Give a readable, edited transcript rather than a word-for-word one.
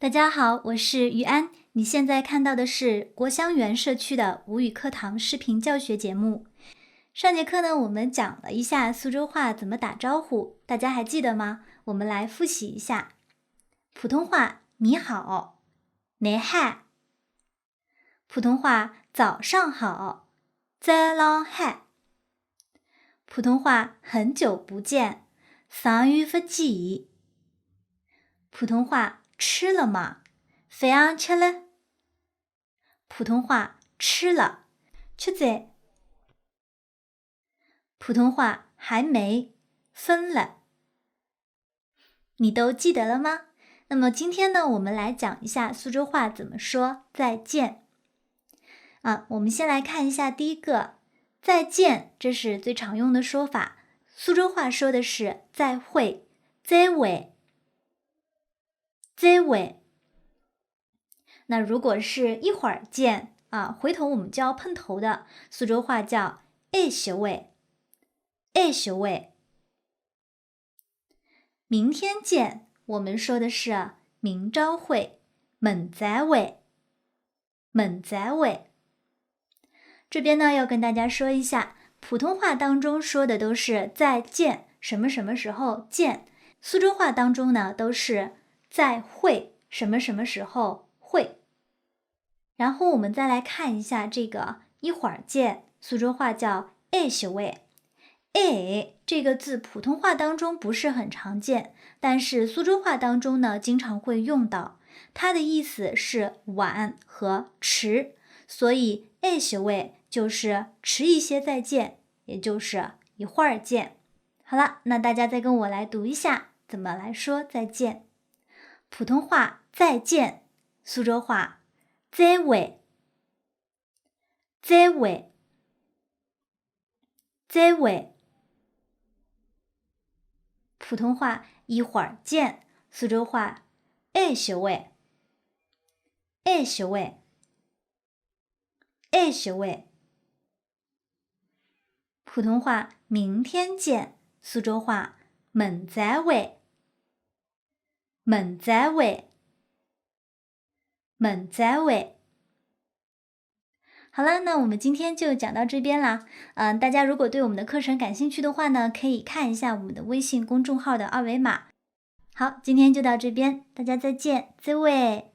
大家好，我是于安。你现在看到的是国香园社区的吴语课堂视频教学节目。上节课呢，我们讲了一下苏州话怎么打招呼，大家还记得吗？我们来复习一下。普通话你好，你好。普通话早上好，早上好。普通话很久不见，上月不见。普通话吃了吗？饭吃了。普通话吃了，吃咗。普通话还没，分了。你都记得了吗？那么今天呢，我们来讲一下苏州话怎么说再见。我们先来看一下第一个，再见，这是最常用的说法。苏州话说的是再会，再会，再会。那如果是一会儿见回头我们就要碰头的，苏州话叫下休会，下休会。明天见，我们说的是明朝会，明早会，明早会。这边呢要跟大家说一下，普通话当中说的都是再见，什么什么时候见。苏州话当中呢都是再会，什么什么时候会。然后我们再来看一下这个一会儿见，苏州话叫下休会。这个字普通话当中不是很常见，但是苏州话当中呢经常会用到，它的意思是晚和迟，所以下休会就是迟一些再见，也就是一会儿见。好了，那大家再跟我来读一下怎么来说再见。普通话再见，苏州话再会，再会，再会。普通话一会儿见，苏州话下休会，下休会，下休会。普通话明天见，苏州话明早会，明早会，明早会。好了，那我们今天就讲到这边啦。大家如果对我们的课程感兴趣的话呢，可以看一下我们的微信公众号的二维码。好，今天就到这边，大家再见，再会。